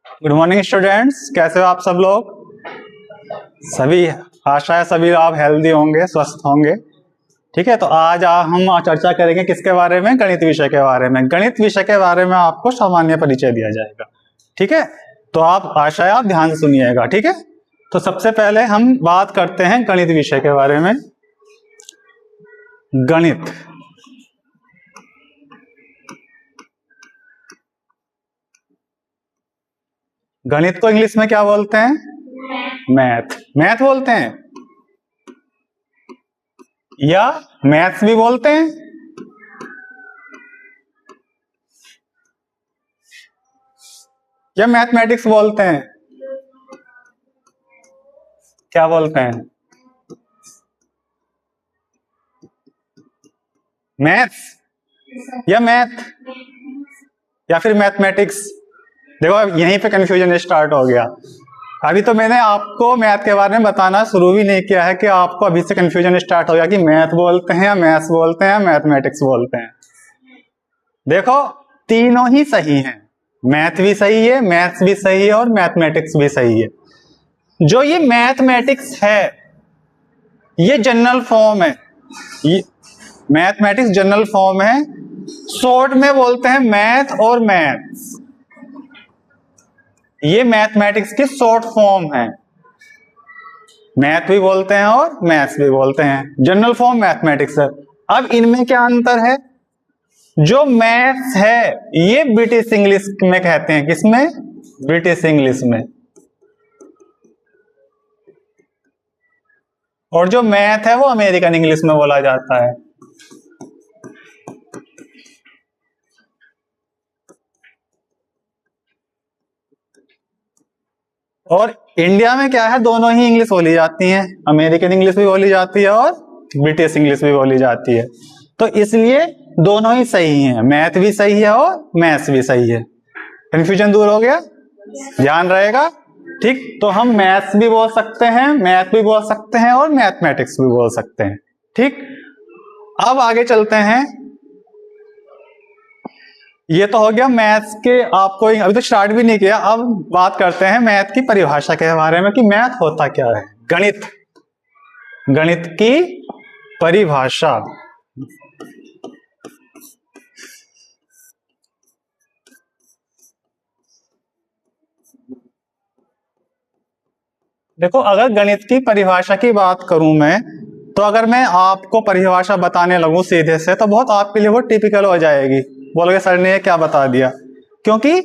Good morning students, कैसे हो आप सब लोग? सभी आशा है सभी आप हेल्दी होंगे, स्वस्थ होंगे। ठीक है, तो आज हम चर्चा करेंगे किसके बारे में? गणित विषय के बारे में। गणित विषय के बारे में आपको सामान्य परिचय दिया जाएगा। ठीक है, तो आप आशा है आप ध्यान से सुनिएगा। ठीक है, तो सबसे पहले हम बात करते हैं गणित विषय के बारे में। गणित गणित को इंग्लिश में क्या बोलते हैं? मैथ। मैथ बोलते हैं या मैथ्स भी बोलते हैं। या मैथमेटिक्स बोलते हैं। क्या बोलते हैं? मैथ्स या मैथ या फिर मैथमेटिक्स। देखो अब यहीं पे कंफ्यूजन स्टार्ट हो गया। अभी तो मैंने आपको मैथ के बारे में बताना शुरू भी नहीं किया है कि आपको अभी से कंफ्यूजन स्टार्ट हो गया कि मैथ बोलते हैं या मैथ्स बोलते हैं या मैथमेटिक्स बोलते हैं। देखो तीनों ही सही हैं। मैथ भी सही है, मैथ्स भी सही है और मैथमेटिक्स भी सही है। जो ये मैथमेटिक्स है ये जनरल फॉर्म है। ये मैथमेटिक्स जनरल फॉर्म है। शॉर्ट में बोलते हैं मैथ और मैथ्स। ये मैथमेटिक्स की शॉर्ट फॉर्म है। मैथ भी बोलते हैं और मैथ्स भी बोलते हैं। जनरल फॉर्म मैथमेटिक्स है। अब इनमें क्या अंतर है? जो मैथ्स है ये ब्रिटिश इंग्लिश में कहते हैं। किसमें? ब्रिटिश इंग्लिश में। और जो मैथ है वो अमेरिकन इंग्लिश में बोला जाता है। और इंडिया में क्या है, दोनों ही इंग्लिश बोली जाती हैं। अमेरिकन इंग्लिश भी बोली जाती है और ब्रिटिश इंग्लिश भी बोली जाती है। तो इसलिए दोनों ही सही हैं। मैथ भी सही है और मैथ्स भी सही है। कंफ्यूजन दूर हो गया? ध्यान रहेगा। ठीक, तो हम मैथ्स भी बोल सकते हैं, मैथ भी बोल सकते हैं और मैथमेटिक्स भी बोल सकते हैं। ठीक, अब आगे चलते हैं। ये तो हो गया मैथ्स के। आपको अभी तो स्टार्ट भी नहीं किया। अब बात करते हैं मैथ की परिभाषा के बारे में कि मैथ होता क्या है। गणित, गणित की परिभाषा। देखो अगर गणित की परिभाषा की बात करूं मैं, तो अगर मैं आपको परिभाषा बताने लगूं सीधे से तो बहुत आपके लिए वो टिपिकल हो जाएगी। बोलोगे सर ने क्या बता दिया। क्योंकि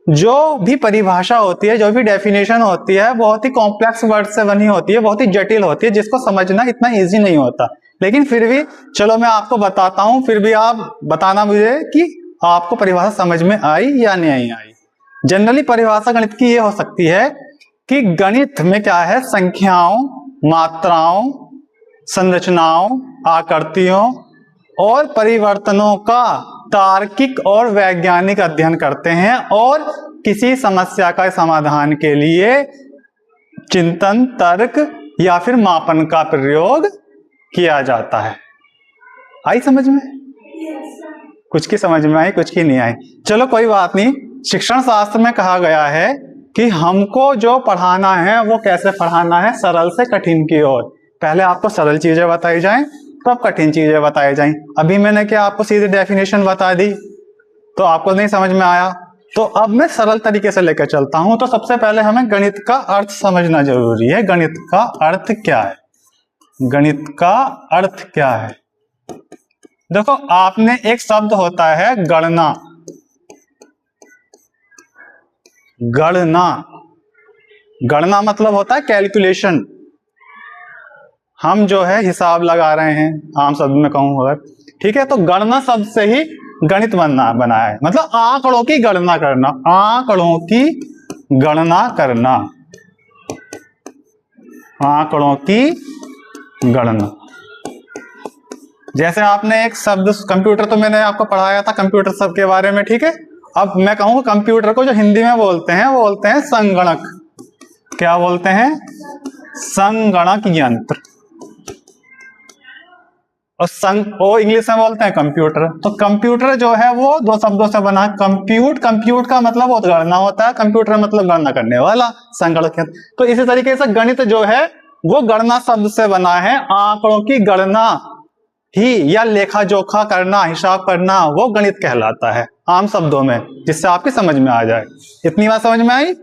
जो भी परिभाषा होती है, जो भी डेफिनेशन होती है, बहुत ही कॉम्प्लेक्स वर्ड से बनी होती है, बहुत ही जटिल होती है, जिसको समझना इतना इजी नहीं होता। लेकिन फिर भी चलो मैं आपको बताता हूं, फिर भी आप बताना मुझे कि आपको परिभाषा समझ में आई या नहीं आई। जनरली परिभाषा गणित की ये हो सकती है कि गणित में क्या है, संख्याओं, मात्राओं, संरचनाओं, आकृतियों और परिवर्तनों का तार्किक और वैज्ञानिक अध्ययन करते हैं और किसी समस्या का समाधान के लिए चिंतन, तर्क या फिर मापन का प्रयोग किया जाता है। आई समझ में? कुछ की समझ में आई, कुछ की नहीं आई। चलो कोई बात नहीं। शिक्षण शास्त्र में कहा गया है कि हमको जो पढ़ाना है वो कैसे पढ़ाना है, सरल से कठिन की ओर। पहले आपको सरल चीजें बताई जाएं, तब कठिन चीजें बताई जाएं। अभी मैंने क्या आपको सीधी डेफिनेशन बता दी तो आपको नहीं समझ में आया, तो अब मैं सरल तरीके से लेकर चलता हूं। तो सबसे पहले हमें गणित का अर्थ समझना जरूरी है। गणित का अर्थ क्या है? गणित का अर्थ क्या है? देखो आपने एक शब्द होता है गणना। गणना, गणना मतलब होता है कैलकुलेशन। हम जो है हिसाब लगा रहे हैं, आम शब्द में कहूं अगर, ठीक है, तो गणना शब्द से ही गणित बना है। मतलब आंकड़ों की गणना करना, आंकड़ों की गणना करना, आंकड़ों की गणना। जैसे आपने एक शब्द कंप्यूटर, तो मैंने आपको पढ़ाया था कंप्यूटर शब्द के बारे में। ठीक है, अब मैं कहूं कंप्यूटर को जो हिंदी में बोलते हैं वो बोलते हैं संगणक। क्या बोलते हैं? संगणक यंत्र। और वो इंग्लिश में बोलते हैं कंप्यूटर। तो कंप्यूटर जो है वो दो शब्दों से बना, कंप्यूट का मतलब वो गणना होता है, कंप्यूटर मतलब गणना करने वाला, संगणक। तो इसी तरीके से गणित जो है वो गणना शब्द से बना है, आंकड़ों की गणना ही या लेखा जोखा करना, हिसाब करना, वो गणित कहलाता है आम शब्दों में, जिससे आपकी समझ में आ जाए। इतनी बात समझ में आई?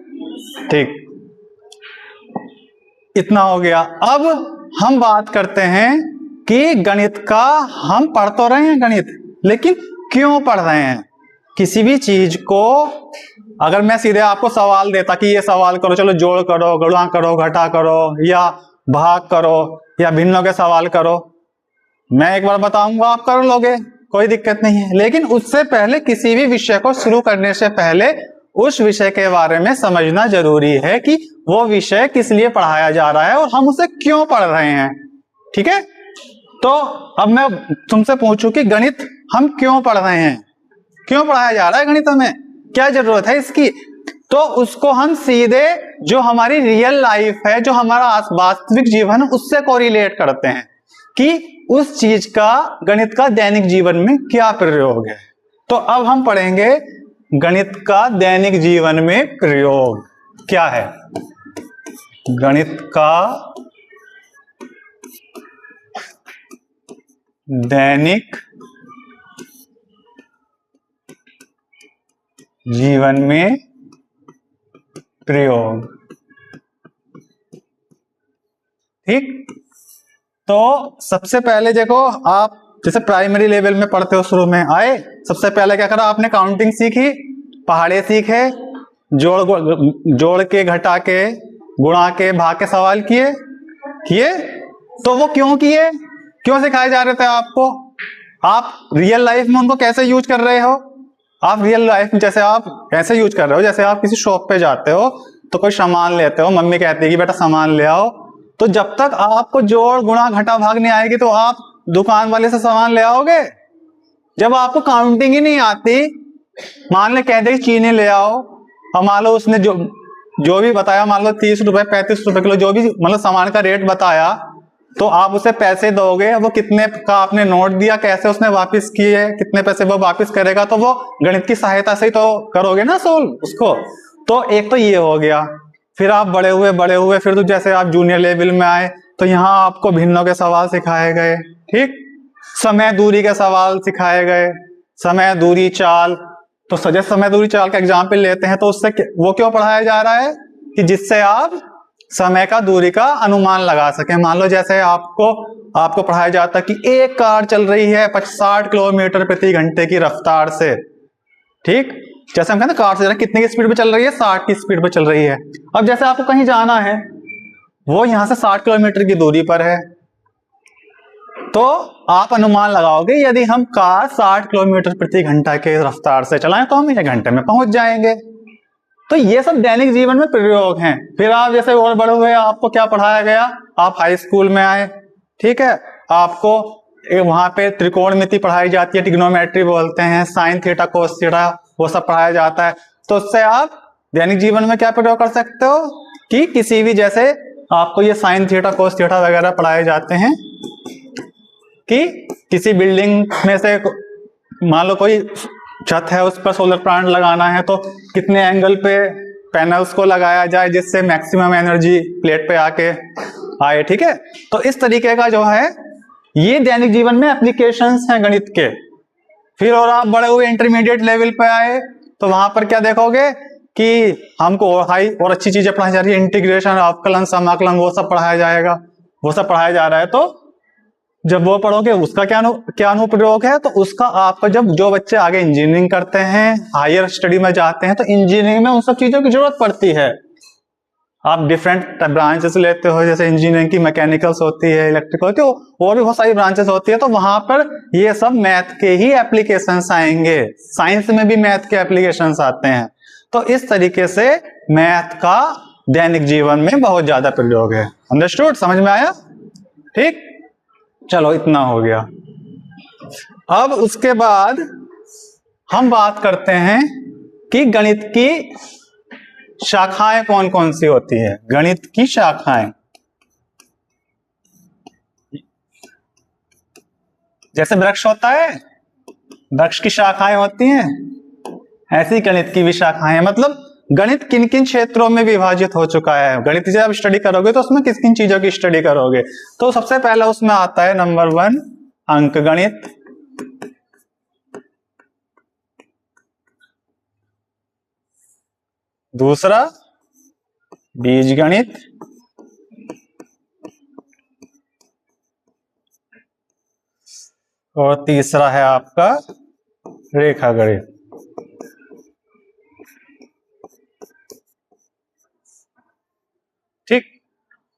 ठीक, इतना हो गया। अब हम बात करते हैं कि गणित का, हम पढ़ तो रहे हैं गणित, लेकिन क्यों पढ़ रहे हैं? किसी भी चीज को अगर मैं सीधे आपको सवाल देता कि ये सवाल करो, चलो जोड़ करो, गुणा करो, घटा करो, या भाग करो, या भिन्नों के सवाल करो, मैं एक बार बताऊंगा, आप कर लोगे, कोई दिक्कत नहीं है। लेकिन उससे पहले, किसी भी विषय को शुरू करने से पहले उस विषय के बारे में समझना जरूरी है कि वो विषय किस लिए पढ़ाया जा रहा है और हम उसे क्यों पढ़ रहे हैं। ठीक है? तो अब मैं तुमसे पूछूं कि गणित हम क्यों पढ़ रहे हैं, क्यों पढ़ाया जा रहा है गणित, हमें क्या जरूरत है इसकी? तो उसको हम सीधे जो हमारी रियल लाइफ है, जो हमारा वास्तविक जीवन है, उससे कोरिलेट करते हैं कि उस चीज का, गणित का दैनिक जीवन में क्या प्रयोग है। तो अब हम पढ़ेंगे गणित का दैनिक जीवन में प्रयोग क्या है। गणित का दैनिक जीवन में प्रयोग। ठीक, तो सबसे पहले देखो, आप जैसे प्राइमरी लेवल में पढ़ते हो, शुरू में आए, सबसे पहले क्या करा आपने? काउंटिंग सीखी, पहाड़े सीखे, जोड़ के, घटा के, गुणा के, भाग के सवाल किए। तो वो क्यों किए, क्यों सिखाए जा रहे थे आपको? आप रियल लाइफ में उनको कैसे यूज कर रहे हो? आप रियल लाइफ में जैसे आप ऐसे यूज कर रहे हो, जैसे आप किसी शॉप पे जाते हो तो कोई सामान लेते हो, मम्मी कहती है कि बेटा सामान ले आओ, तो जब तक आपको जोड़, गुणा, घटा, भाग नहीं आएगी तो आप दुकान वाले से सामान ले आओगे? जब आपको काउंटिंग ही नहीं आती, मान ले कहते कि चीनी ले आओ, और मान लो उसने जो भी बताया, मान लो 30 रुपए 35 रुपए किलो, जो भी मतलब सामान का रेट बताया, तो आप उसे पैसे दोगे, वो कितने का आपने नोट दिया, कैसे उसने वापस किए, कितने पैसे वो वापस करेगा, तो वो गणित की सहायता से ही तो करोगे ना सोल्व उसको। तो एक तो ये हो गया। फिर आप बड़े हुए, फिर तो जैसे आप जूनियर लेवल में आए तो यहाँ आपको भिन्नों के सवाल सिखाए गए। ठीक, समय दूरी के सवाल सिखाए गए, समय दूरी चाल। तो सजग समय दूरी चाल का एग्जाम्पल लेते हैं, तो उससे वो क्यों पढ़ाया जा रहा है? कि जिससे आप समय का, दूरी का अनुमान लगा सके। मान लो जैसे आपको पढ़ाया जाता है कि एक कार चल रही है 60 किलोमीटर प्रति घंटे की रफ्तार से। ठीक, जैसे हम कहते हैं कार से कितने की स्पीड पे चल रही है? 60 की स्पीड पे चल रही है। अब जैसे आपको कहीं जाना है, वो यहां से 60 किलोमीटर की दूरी पर है, तो आप अनुमान लगाओगे यदि हम कार 60 किलोमीटर प्रति घंटा के रफ्तार से चलाएं तो हम 1 घंटे में पहुंच जाएंगे। तो ये सब दैनिक जीवन में प्रयोग हैं। फिर आप जैसे और बड़े हुए, आपको क्या पढ़ाया गया? आप हाई स्कूल में आए, ठीक है, आपको वहां पे त्रिकोणमिति पढ़ाई जाती है, ट्रिग्नोमेट्री बोलते हैं, साइन थीटा कोस थीटा, वो सब पढ़ाया जाता है। तो उससे आप दैनिक जीवन में क्या प्रयोग कर सकते हो कि किसी भी, जैसे आपको ये साइन थीटा कोस थीटा वगैरह पढ़ाए जाते हैं कि किसी बिल्डिंग में से मान लो कोई छत है, उस पर सोलर प्लांट लगाना है, तो कितने एंगल पे पैनल्स को लगाया जाए जिससे मैक्सिमम एनर्जी प्लेट पे आके आए। ठीक है, तो इस तरीके का जो है ये दैनिक जीवन में एप्लीकेशंस हैं गणित के। फिर और आप बड़े हुए इंटरमीडिएट लेवल पे आए तो वहां पर क्या देखोगे कि हमको हाई और अच्छी चीजें पढ़ाई जा रही है, इंटीग्रेशन, अवकलन, समाकलन, वो सब पढ़ाया जाएगा, वो सब पढ़ाया जा रहा है। तो जब वो पढ़ोगे उसका क्या अनुप्रयोग है, तो उसका आपका, जब जो बच्चे आगे इंजीनियरिंग करते हैं, हायर स्टडी में जाते हैं, तो इंजीनियरिंग में उन सब चीजों की जरूरत पड़ती है। आप डिफरेंट ब्रांचेस लेते हो, जैसे इंजीनियरिंग की मैकेनिकल्स होती है, इलेक्ट्रिकल होती है, और भी बहुत सारी ब्रांचेस होती है, तो वहां पर ये सब मैथ के ही एप्लीकेशंस आएंगे। साइंस में भी मैथ के एप्लीकेशंस आते हैं। तो इस तरीके से मैथ का दैनिक जीवन में बहुत ज्यादा प्रयोग है। अंडरस्टूड? समझ में आया? ठीक, चलो इतना हो गया। अब उसके बाद हम बात करते हैं कि गणित की शाखाएं कौन कौन सी होती है। गणित की शाखाएं, जैसे वृक्ष होता है, वृक्ष की शाखाएं होती हैं, ऐसी गणित की भी शाखाएं। मतलब गणित किन किन क्षेत्रों में विभाजित हो चुका है, गणित जब स्टडी करोगे तो उसमें किन किन चीजों की स्टडी करोगे। तो सबसे पहला उसमें आता है नंबर 1 अंक गणित, दूसरा बीज गणित, और तीसरा है आपका रेखा गणित। ठीक,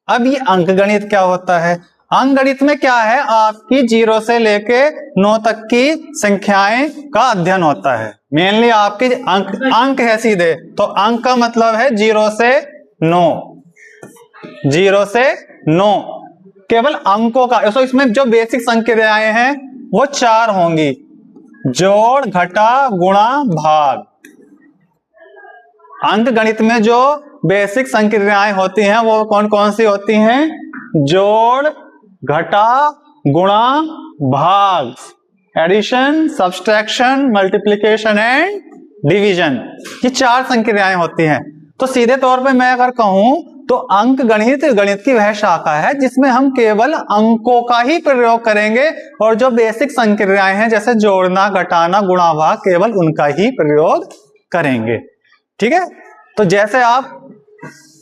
अब ये अंक गणित क्या होता है? अंक गणित में क्या है, आपकी 0 से लेके 9 तक की संख्याएं का अध्ययन होता है। मेनली आपके अंक है सीधे, तो अंक का मतलब है 0 से 9, 0 से 9 केवल अंकों का। तो इसमें जो बेसिक संक्रियाएं हैं वो 4 होंगी, जोड़, घटा, गुणा, भाग। अंक गणित में जो बेसिक संक्रियाएं होती हैं वो कौन कौन सी होती हैं? जोड़, घटा, गुणा, भाग, addition, subtraction, multiplication and division. ये 4 संक्रियाएं होती हैं। तो सीधे तौर पे मैं अगर कहूं तो अंक गणित गणित की वह शाखा है जिसमें हम केवल अंकों का ही प्रयोग करेंगे, और जो बेसिक संक्रियाएं हैं जैसे जोड़ना, घटाना, गुणा, भाग, केवल उनका ही प्रयोग करेंगे। ठीक है, तो जैसे आप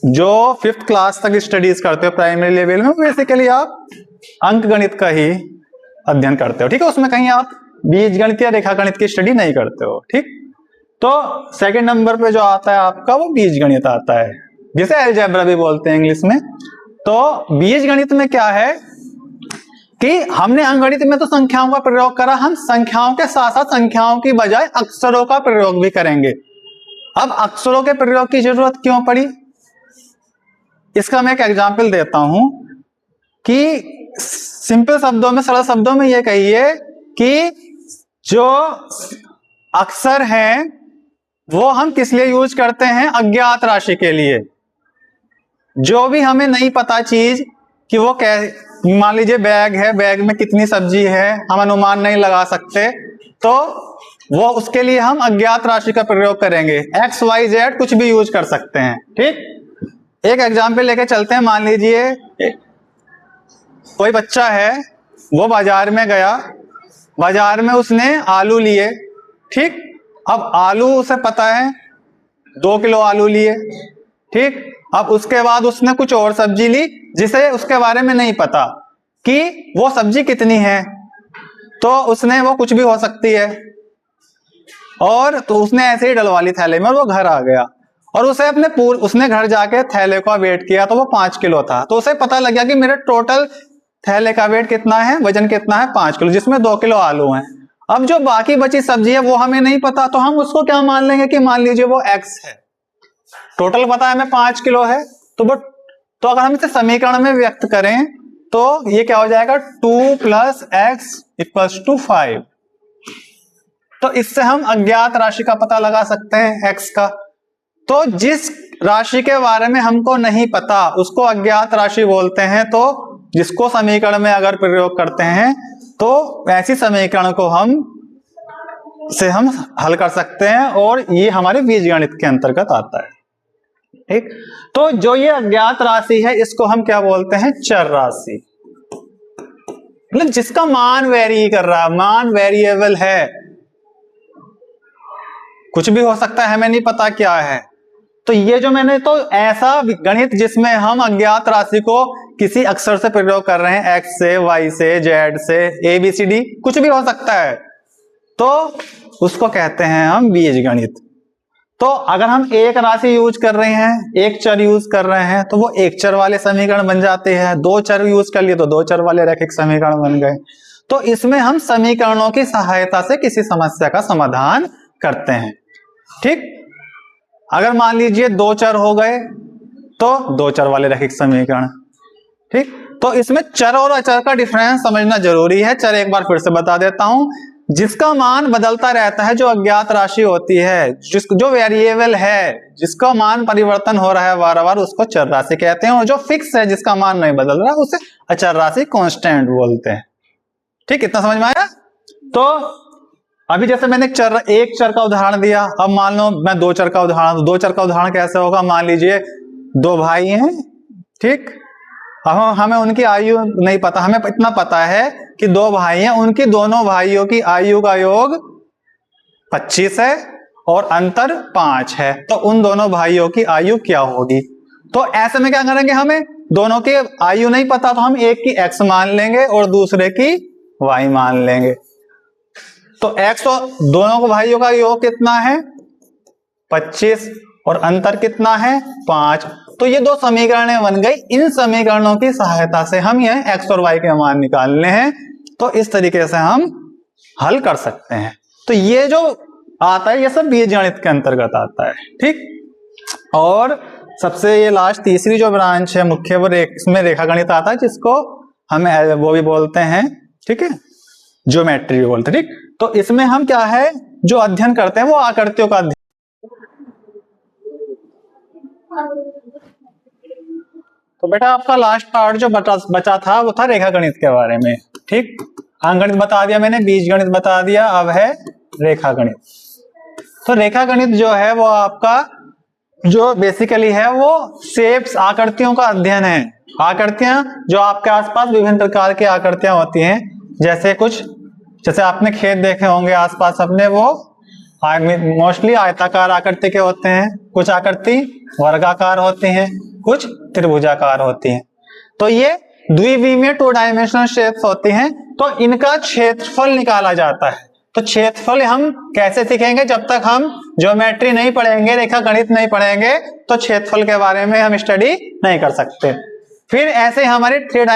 जो 5th क्लास तक स्टडीज करते हो प्राइमरी लेवल में, बेसिकली आप अंक गणित का ही अध्ययन करते हो। ठीक है, उसमें कहीं आप बीज गणित या रेखा गणित की स्टडी नहीं करते हो। ठीक, तो सेकंड नंबर पे जो आता है आपका वो बीज गणित आता है, जिसे अलजेब्रा भी बोलते हैं इंग्लिश में। तो बीज गणित में क्या है कि हमने अंक गणित में तो संख्याओं का प्रयोग करा, हम संख्याओं के साथ साथ संख्याओं की बजाय अक्षरों का प्रयोग भी करेंगे। अब अक्षरों के प्रयोग की जरूरत क्यों पड़ी, इसका मैं एक एग्जांपल देता हूं कि सिंपल शब्दों में, सरल शब्दों में ये कहिए कि जो अक्षर हैं वो हम किस लिए यूज करते हैं? अज्ञात राशि के लिए। जो भी हमें नहीं पता चीज कि वो मान लीजिए बैग है, बैग में कितनी सब्जी है, हम अनुमान नहीं लगा सकते, तो वो उसके लिए हम अज्ञात राशि का प्रयोग करेंगे। x, y, z कुछ भी यूज कर सकते हैं। ठीक, एक एग्जाम्पल लेके चलते हैं। मान लीजिए कोई बच्चा है, वो बाजार में गया, बाजार में उसने आलू लिए। ठीक, अब आलू उसे पता है 2 किलो आलू लिए। ठीक, अब उसके बाद उसने कुछ और सब्जी ली जिसे उसके बारे में नहीं पता कि वो सब्जी कितनी है, तो उसने, वो कुछ भी हो सकती है, और तो उसने ऐसे ही डलवा ली थैले में और वो घर आ गया, और उसे उसने घर जाके थैले का वेट किया तो वो 5 किलो था। तो उसे पता लग गया कि मेरे टोटल थैले का वेट कितना है, वजन कितना है, 5 किलो, जिसमें 2 किलो आलू हैं। अब जो बाकी बची सब्जी है वो हमें नहीं पता, तो हम उसको क्या मान लेंगे कि मान लीजिए वो x है, टोटल पता है हमें 5 किलो है। तो अगर हम इसे समीकरण में व्यक्त करें तो ये क्या हो जाएगा? 2 + x = 5। तो इससे हम अज्ञात राशि का पता लगा सकते हैं, x का। तो जिस राशि के बारे में हमको नहीं पता उसको अज्ञात राशि बोलते हैं। तो जिसको समीकरण में अगर प्रयोग करते हैं तो ऐसी समीकरण को हम हल कर सकते हैं, और ये हमारे बीजगणित के अंतर्गत आता है। ठीक, तो जो ये अज्ञात राशि है इसको हम क्या बोलते हैं? चर राशि। मतलब जिसका मान वेरी कर रहा है, मान वेरिएबल है, कुछ भी हो सकता है, हमें नहीं पता क्या है। तो ये जो मैंने, तो ऐसा गणित जिसमें हम अज्ञात राशि को किसी अक्षर से प्रयोग कर रहे हैं, x से, y से, z से, ABCD कुछ भी हो सकता है, तो उसको कहते हैं हम बीजगणित। तो अगर हम एक राशि यूज कर रहे हैं, एक चर यूज कर रहे हैं, तो वो एक चर वाले समीकरण बन जाते हैं। 2 चर यूज कर लिए तो 2 चर वाले रैखिक समीकरण बन गए। तो इसमें हम समीकरणों की सहायता से किसी समस्या का समाधान करते हैं। ठीक, अगर मान लीजिए 2 चर हो गए तो 2 चर वाले रैखिक समीकरण। ठीक, तो इसमें चर और अचर का डिफरेंस समझना जरूरी है। चर एक बार फिर से बता देता हूं, जिसका मान बदलता रहता है, जो अज्ञात राशि होती है, जो वेरिएबल है, जिसका मान परिवर्तन हो रहा है बार बार, उसको चर राशि कहते हैं। और जो फिक्स है, जिसका मान नहीं बदल रहा, उसे अचर राशि, कांस्टेंट बोलते हैं। ठीक, इतना समझ में आया। तो अभी जैसे मैंने एक चर का उदाहरण दिया, अब मान लो मैं दो चर का उदाहरण, दो चर का उदाहरण कैसे होगा, मान लीजिए दो भाई हैं, ठीक। अब हमें उनकी आयु नहीं पता, हमें इतना पता है कि दो भाई हैं, उनकी दोनों भाइयों की आयु का योग 25 है और अंतर 5 है, तो उन दोनों भाइयों की आयु क्या होगी। तो ऐसे में क्या करेंगे, हमें दोनों की आयु नहीं पता, तो हम एक की x मान लेंगे और दूसरे की y मान लेंगे। तो x और दोनों को भाइयों का योग कितना है 25 और अंतर कितना है 5। तो ये दो समीकरणें बन गई, इन समीकरणों की सहायता से हम यह x और y के मान निकालने हैं। तो इस तरीके से हम हल कर सकते हैं। तो ये जो आता है ये सब बीजगणित के अंतर्गत आता है, ठीक। और सबसे ये लास्ट तीसरी जो ब्रांच है मुख्य, वो इसमें रेखागणित आता है, जिसको हम वो भी बोलते हैं, ठीक है, ज्योमेट्री भी बोलते हैं, ठीक। तो इसमें हम क्या है जो अध्ययन करते हैं वो आकृतियों का अध्ययन। तो बेटा आपका लास्ट पार्ट जो बचा था वो था रेखागणित के बारे में, ठीक। अंकगणित बता दिया मैंने, बीजगणित बता दिया, अब है रेखागणित। तो रेखागणित जो है वो आपका जो बेसिकली है वो शेप्स, आकृतियों का अध्ययन है। आकृतियां जो आपके आसपास विभिन्न प्रकार की आकृतियां होती हैं, जैसे आपने खेत देखे होंगे आसपास अपने, वो मोस्टली आयताकार आकृति के होते हैं, कुछ आकृति वर्गाकार होती हैं, कुछ त्रिभुजाकार होती हैं। तो ये द्विविमीय 2 डायमेंशनल शेप्स होती हैं। तो इनका क्षेत्रफल निकाला जाता है। तो क्षेत्रफल हम कैसे सीखेंगे, जब तक हम ज्योमेट्री नहीं पढ़ेंगे, रेखागणित नहीं पढ़ेंगे, तो क्षेत्रफल के बारे में हम स्टडी नहीं कर सकते। फिर ऐसे हमारे 3